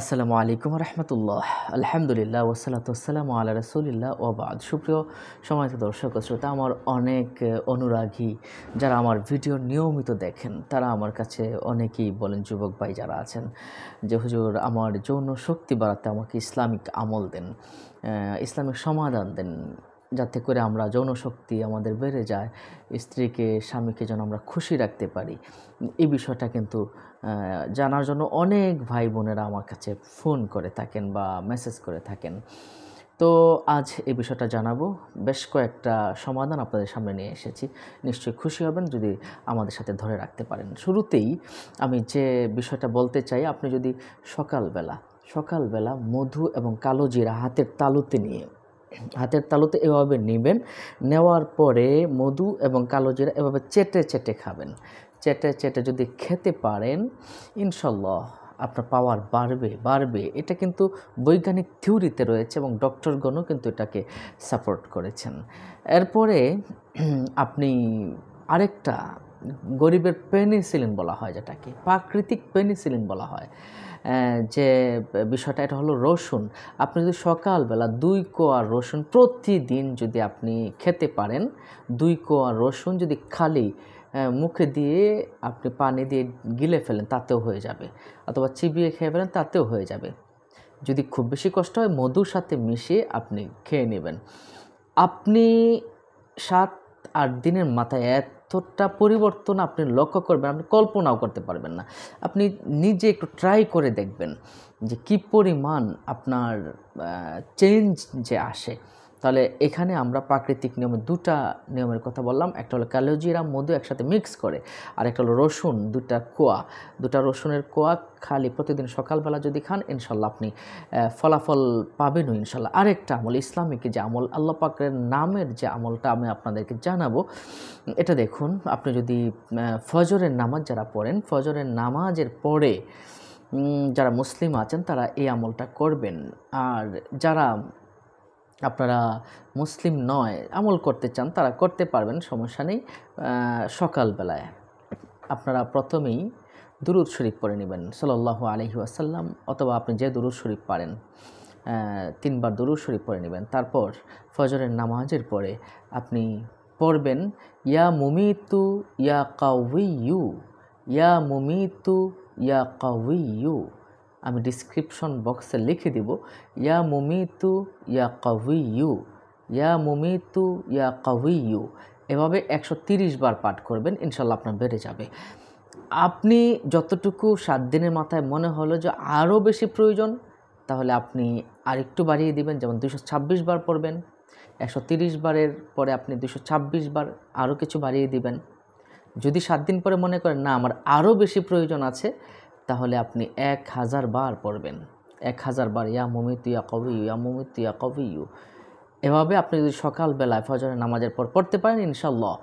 আসসালামু আলাইকুম রহমতুল্লাহ। আলহামদুলিল্লাহ ওসালাত ওসালাম আল্লাহ রসুলিল্লাহ ওবাদ। সুপ্রিয় সম্মানিত দর্শক ও শ্রোতা, আমার অনেক অনুরাগী যারা আমার ভিডিও নিয়মিত দেখেন, তারা আমার কাছে অনেকেই বলেন, যুবক ভাই যারা আছেন, যে হুজুর আমার যৌন শক্তি বাড়াতে আমাকে ইসলামিক আমল দেন, ইসলামিক সমাধান দেন, যাতে করে আমরা যৌন শক্তি আমাদের বেড়ে যায়, স্ত্রীকে স্বামীকে যেন আমরা খুশি রাখতে পারি। এই বিষয়টা কিন্তু জানার জন্য অনেক ভাই বোনেরা আমার কাছে ফোন করে থাকেন বা মেসেজ করে থাকেন। তো আজ এই বিষয়টা জানাবো, বেশ কয়েকটা সমাধান আপনাদের সামনে নিয়ে এসেছি। নিশ্চয়ই খুশি হবেন যদি আমাদের সাথে ধরে রাখতে পারেন। শুরুতেই আমি যে বিষয়টা বলতে চাই, আপনি যদি সকালবেলা মধু এবং কালো জিরা হাতের তালুতে এভাবে নেবেন, নেওয়ার পরে মধু এবং কালো জিরা এভাবে চেটে চেটে খাবেন। চেটে চেটে যদি খেতে পারেন, ইনশাল্লাহ আপনার পাওয়ার বাড়বে। এটা কিন্তু বৈজ্ঞানিক থিওরিতে রয়েছে এবং ডক্টরগণও কিন্তু এটাকে সাপোর্ট করেছেন। এরপরে আপনি আরেকটা, গরিবের পেনিসিলিন বলা হয়, যেটাকে প্রাকৃতিক পেনিসিলিন বলা হয়, যে বিষয়টা, এটা হলো রসুন। আপনি যদি সকালবেলা 2 কোয়া রসুন প্রতিদিন যদি আপনি খেতে পারেন, 2 কোয়া রসুন যদি খালি মুখে দিয়ে আপনি পানি দিয়ে গিলে ফেলেন, তাতেও হয়ে যাবে, অথবা চিবিয়ে খেয়ে ফেলেন, তাতেও হয়ে যাবে। যদি খুব বেশি কষ্ট হয়, মধুর সাথে মিশিয়ে আপনি খেয়ে নেবেন। আপনি 7-8 দিনের মাথায় এতটা পরিবর্তন আপনি লক্ষ্য করবেন, আপনি কল্পনাও করতে পারবেন না। আপনি নিজে একটু ট্রাই করে দেখবেন যে কী পরিমাণ আপনার চেঞ্জ যে আসে। তাহলে এখানে আমরা প্রাকৃতিক নিয়মে 2টা নিয়মের কথা বললাম। একটা হলো কালো জিরা মধু একসাথে মিক্স করে, আর একটা হলো রসুন 2টা রসুনের কোয়া খালি প্রতিদিন সকালবেলা যদি খান, ইনশাল্লাহ আপনি ফলাফল পাবেনও ইনশাল্লাহ। আরেকটা আমল, ইসলামিক যে আমল, আল্লাহ পাকের নামের যে আমলটা আমি আপনাদেরকে জানাবো, এটা দেখুন। আপনি যদি ফজরের নামাজ যারা পড়েন, ফজরের নামাজের পরে যারা মুসলিম আছেন তারা এই আমলটা করবেন। আর যারা আপনারা মুসলিম নয়, আমল করতে চান, তারা করতে পারবেন, সমস্যা নেই। সকালবেলায় আপনারা প্রথমেই দুরূদ শরীফ পড়ে নেবেন, সাল্লাল্লাহু আলাইহি ওয়াসাল্লাম, অথবা আপনি যে দুরূদ শরীফ পারেন 3 বার দুরূদ শরীফ পড়ে নেবেন। তারপর ফজরের নামাজের পরে আপনি পড়বেন, ইয়া মুমিতু ইয়া কাউইয়ু, ইয়া মুমিতু ইয়া কাউইয়ু। আমি ডিসক্রিপশন বক্সে লিখে দিব, ইয়া মুমিতু ইয়া কাউইয়ু, ইয়া মুমিতু ইয়া কাউইয়ু। এভাবে 130 বার পাঠ করবেন, ইনশাল্লাহ আপনার বেড়ে যাবে। আপনি যতটুকু 7 দিনের মাথায় মনে হলো যে আরও বেশি প্রয়োজন, তাহলে আপনি আরেকটু বাড়িয়ে দিবেন, যেমন 226 বার পড়বেন। 130 বারের পরে আপনি 226 বার আরও কিছু বাড়িয়ে দিবেন। যদি 7 দিন পরে মনে করেন না আমার আরও বেশি প্রয়োজন আছে, তাহলে আপনি 1000 বার পড়বেন। 1000 বার ইয়া মুমিতু ইয়া কাউইয়ু, ইয়া মুমিতু ইয়া কাউইয়ু। এভাবে আপনি যদি সকালবেলায় ফজরের নামাজের পর পড়তে পারেন, ইনশাল্লাহ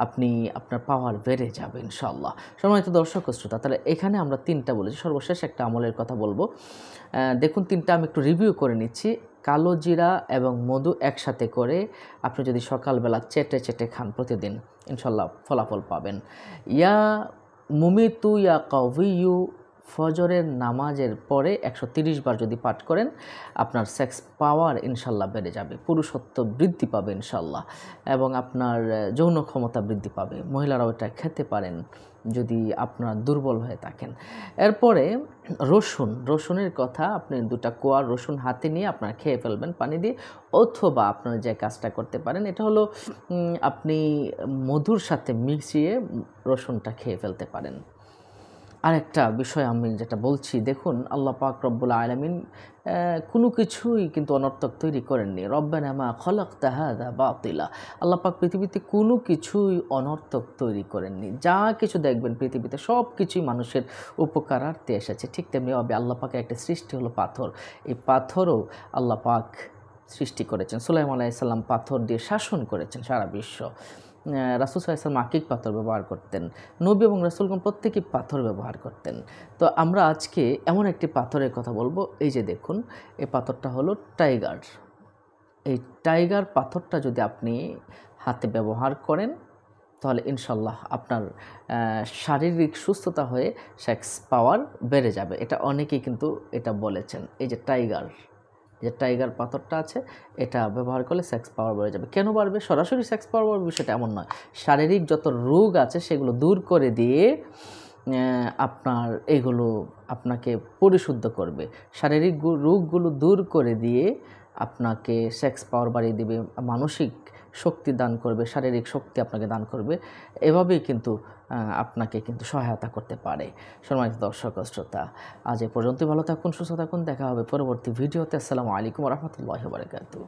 আপনি আপনার পাওয়ার বেড়ে যাবে ইনশাল্লাহ। সম্মানিত দর্শক ও শ্রোতা, তাহলে এখানে আমরা 3টা বলেছি, সর্বশেষ একটা আমলের কথা বলবো। দেখুন 3টা আমি একটু রিভিউ করে নিচ্ছি। কালো জিরা এবং মধু একসাথে করে আপনি যদি সকালবেলা চেটে চেটে খান প্রতিদিন, ইনশাল্লাহ ফলাফল পাবেন। ইয়া মুমিতু ইয়া কাউইয়ু ফজরের নামাজের পরে 130 বার যদি পাঠ করেন, আপনার সেক্স পাওয়ার ইনশাল্লাহ বেড়ে যাবে, পুরুষত্ব বৃদ্ধি পাবে ইনশাল্লাহ, এবং আপনার যৌন ক্ষমতা বৃদ্ধি পাবে। মহিলারাও এটা খেতে পারেন যদি আপনারা দুর্বল হয়ে থাকেন। এরপরে রসুনের কথা, আপনি 2টা কোয়া রসুন হাতে নিয়ে আপনারা খেয়ে ফেলবেন পানি দিয়ে, অথবা আপনারা যে কাজটা করতে পারেন, এটা হলো আপনি মধুর সাথে মিশিয়ে রসুনটা খেয়ে ফেলতে পারেন। আরেকটা বিষয় আমি যেটা বলছি, দেখুন আল্লাহ পাক রব্বুল আলামিন কোনো কিছুই কিন্তু অনর্থক তৈরি করেননি। রব্বানা মা খালাকতা হাযা বাতিলা। আল্লাহ পাক পৃথিবীতে কোনো কিছুই অনর্থক তৈরি করেননি। যা কিছু দেখবেন পৃথিবীতে সব কিছুই মানুষের উপকারার্থে এসেছে। ঠিক তেমনিভাবে আল্লাহ পাকের একটা সৃষ্টি হলো পাথর। এই পাথরও আল্লাহ পাক সৃষ্টি করেছেন। সুলাইমান আলাইহিস সালাম পাথর দিয়ে শাসন করেছেন সারা বিশ্ব। রাসূল সাল্লাল্লাহু আলাইহি ওয়াসাল্লাম আকিক পাথর ব্যবহার করতেন। নবী এবং রাসূলগণ প্রত্যেকেই পাথর ব্যবহার করতেন। তো আমরা আজকে এমন একটি পাথরের কথা বলবো। এই যে দেখুন, এই পাথরটা হলো টাইগার। এই টাইগার পাথরটা যদি আপনি হাতে ব্যবহার করেন, তাহলে ইনশাল্লাহ আপনার শারীরিক সুস্থতা হয়ে সেক্স পাওয়ার বেড়ে যাবে। এটা অনেকেই কিন্তু এটা বলেছেন। এই যে টাইগার পাথরটা আছে, এটা ব্যবহার করলে সেক্স পাওয়ার বেড়ে যাবে। কেন বাড়বে? সরাসরি সেক্স পাওয়ার বাড়বে সেটা এমন নয়। শারীরিক যত রোগ আছে সেগুলো দূর করে দিয়ে আপনার এগুলো আপনাকে পরিশুদ্ধ করবে। শারীরিক রোগগুলো দূর করে দিয়ে আপনাকে সেক্স পাওয়ার বাড়িয়ে দিবে, মানসিক শক্তি দান করবে, শারীরিক শক্তি আপনাকে দান করবে। এভাবেই কিন্তু আপনাকে কিন্তু সহায়তা করতে পারে। সম্মানিত দর্শক শ্রোতা, আজ এ পর্যন্তই। ভালো থাকুন, সুস্থ থাকুন। দেখা হবে পরবর্তী ভিডিওতে। আসসালামু আলাইকুম ওয়া রাহমাতুল্লাহি ওয়া বারাকাতুহু।